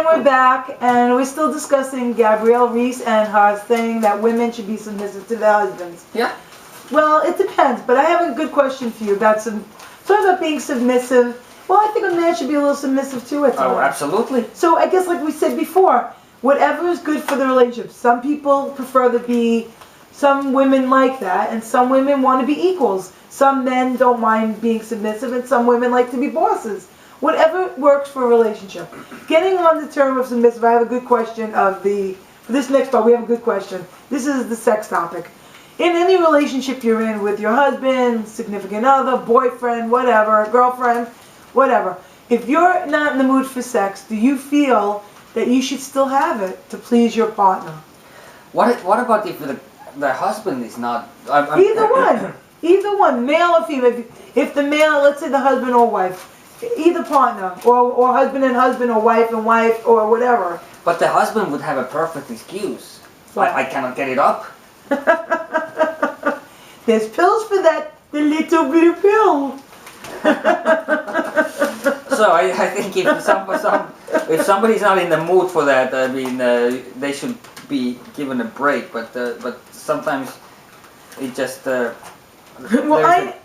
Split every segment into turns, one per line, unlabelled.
we're back, and we're still discussing Gabrielle Reese and her thing that women should be submissive to their husbands.
Yeah.
Well, it depends, but I have a good question for you about being submissive. Well, I think a man should be a little submissive too at times.
Oh, absolutely.
So I guess, like we said before, whatever is good for the relationship. Some people prefer to be, some women like that, and some women want to be equals. Some men don't mind being submissive, and some women like to be bosses. Whatever works for a relationship. Getting on the term of submissive, I have a good question for this next part, we have a good question. This is the sex topic. In any relationship you're in with your husband, significant other, boyfriend, whatever, girlfriend, whatever, if you're not in the mood for sex, do you feel that you should still have it to please your partner?
What about if the husband is not...
Either one, male or female. If the male, let's say the husband or wife, either partner, or husband or wife and wife, or whatever.
But the husband would have a perfect excuse. I cannot get it up.
There's pills for that, the little blue pill.
So I think if somebody's not in the mood for that, I mean, they should be given a break. But sometimes it just there's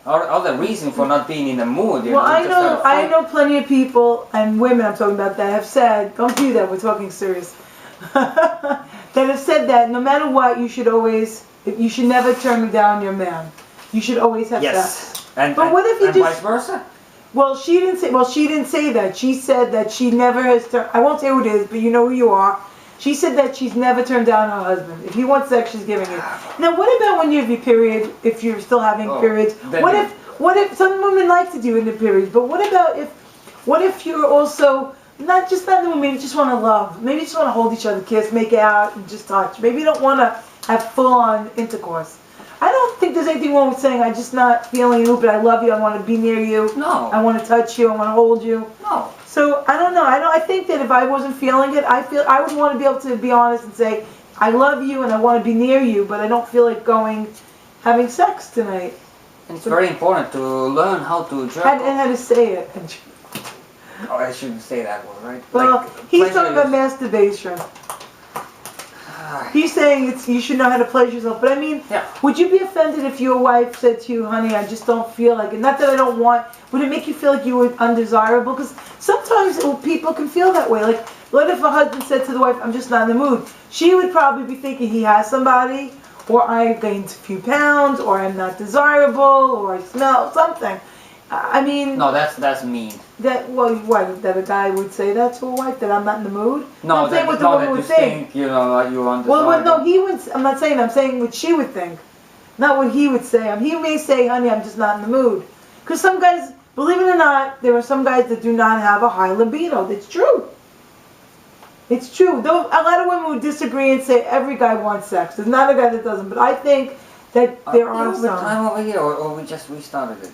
other reason for not being in the mood.
Well, I know plenty of people and women I'm talking about that have said, don't do that. We're talking serious. That have said that no matter what, you should never turn down your man. You should always have sex. But what if you
and vice versa?
Well, she didn't say that. She said that she never has turned. I won't say who it is, but you know who you are. She said that she's never turned down her husband. If he wants sex, she's giving it. Now, what about when you have your period? If you're still having periods, what if some women like to do in the periods? But what if you're also not in the mood? Maybe you just want to love. Maybe you just want to hold each other, kiss, make out, and just touch. Maybe you don't want to have full-on intercourse. I don't think there's anything wrong with saying I'm just not feeling you, but I love you. I want to be near you.
No.
I want to touch you. I want to hold you.
No.
So I don't know. I think that if I wasn't feeling it, I would want to be able to be honest and say I love you and I want to be near you, but I don't feel like having sex tonight.
And it's very important to learn how to jerk.
And how to say it.
Oh, I shouldn't say that word, right?
Well, he's talking about masturbation. He's saying you should know how to pleasure yourself. But I mean, would you be offended if your wife said to you, honey, I just don't feel like it? Not that I don't want. Would it make you feel like you were undesirable? Because sometimes people can feel that way. Like, what if a husband said to the wife, I'm just not in the mood? She would probably be thinking he has somebody, or I gained a few pounds, or I'm not desirable, or I smell something. I mean...
No, that's mean.
That a guy would say that to a wife, that I'm not in the mood?
No,
that you
think, you're undesirable.
Well, no, he would, I'm not saying, I'm saying what she would think. Not what he would say. He may say, honey, I'm just not in the mood. Because some guys, believe it or not, there are some guys that do not have a high libido. It's true. It's true. Though a lot of women would disagree and say every guy wants sex. There's not a guy that doesn't. But I think that there are some.
Time over here, or we just restarted it?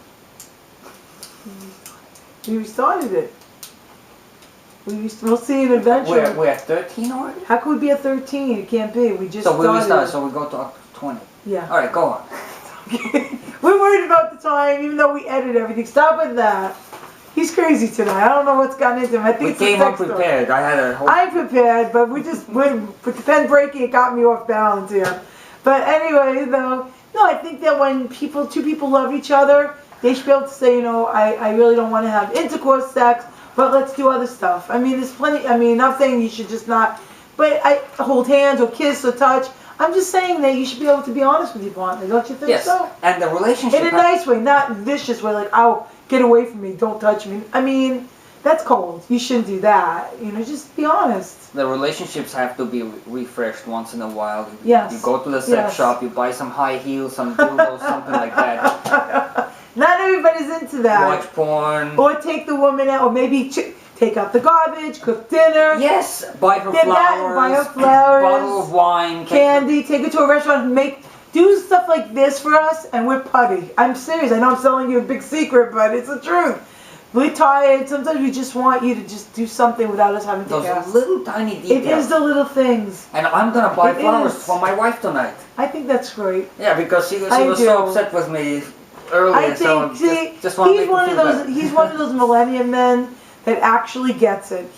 We restarted it. We'll see it eventually.
We're at 13 already?
How could we be at 13? It can't be. We just started.
So we restarted, so we go to 20.
Yeah.
Alright, go on.
We're worried about the time, even though we edit everything. Stop with that. He's crazy tonight. I don't know what's gotten into him. I think
we came unprepared. I'm
prepared, but with the pen breaking, it got me off balance here. But anyway, though, no, I think that when two people love each other, they should be able to say, you know, I really don't want to have intercourse sex, but let's do other stuff. I mean, there's plenty. I mean, I'm saying you should just not, but I hold hands or kiss or touch. I'm just saying that you should be able to be honest with your partner. Don't you think so?
Yes, and the relationship...
In a nice way, not vicious way, like, oh, get away from me, don't touch me. I mean, that's cold. You shouldn't do that. You know, just be honest.
The relationships have to be refreshed once in a while.
Yes.
You go to the sex shop, you buy some high heels, some dildos, something like that.
Not everybody's into that.
Watch porn.
Or take the woman out, or maybe take out the garbage, cook dinner.
Yes, buy her flowers.
Buy her flowers.
Bottle of wine.
Candy. Take her to a restaurant. Do stuff like this for us, and we're putty. I'm serious. I know I'm selling you a big secret, but it's the truth. We're tired. Sometimes we just want you to just do something without us having to ask.
Those little tiny details.
It is the little things.
And I'm going to buy flowers for my wife tonight.
I think that's great.
Yeah, because she was so upset with me earlier.
I think,
just want to make her feel better.
He's one of those millennium men that actually gets it.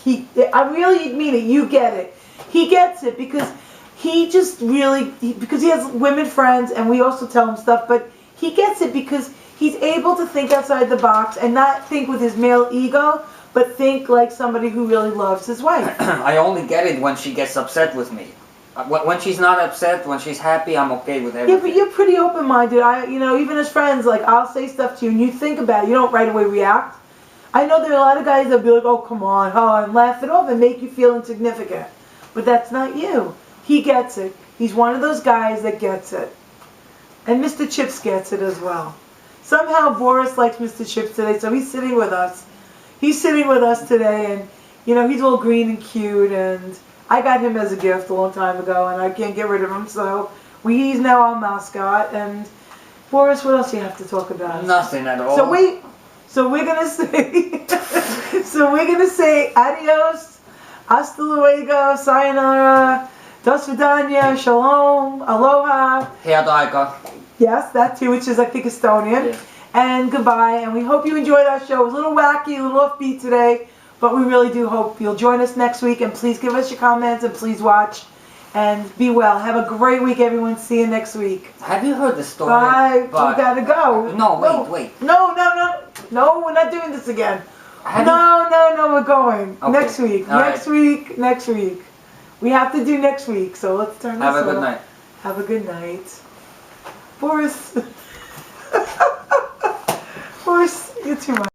I really mean it. You get it. He gets it because he just really, because he has women friends, and we also tell him stuff, but he gets it because he's able to think outside the box and not think with his male ego, but think like somebody who really loves his wife.
I only get it when she gets upset with me. When she's not upset, when she's happy, I'm okay with everything.
Yeah, but you're pretty open-minded. Even as friends, like, I'll say stuff to you and you think about it. You don't right away react. I know there are a lot of guys that'll be like, oh, come on, and laugh it off and make you feel insignificant. But that's not you. He gets it. He's one of those guys that gets it. And Mr. Chips gets it as well. Somehow Boris likes Mr. Chips today, so he's sitting with us. He's sitting with us today, and, he's all green and cute, and I got him as a gift a long time ago, and I can't get rid of him, so he's now our mascot. And Boris, what else do you have to talk about?
Nothing at all.
So we're gonna say, adios, hasta luego, sayonara, do svidaniya, shalom, aloha.
Headaika.
Yes, that too, which is, I think, Estonian.
Yeah.
And goodbye, and we hope you enjoyed our show. It was a little wacky, a little offbeat today, but we really do hope you'll join us next week, and please give us your comments, and please watch, and be well. Have a great week, everyone. See you next week.
Have you heard the story?
Bye. We gotta go.
No, wait.
No, we're not doing this again. No, we're going.
Okay.
Next week.
All
Next week. We have to do next week, so let's turn this
Have a good
off.
night.
Have a good night. Boris. Boris, you're too much.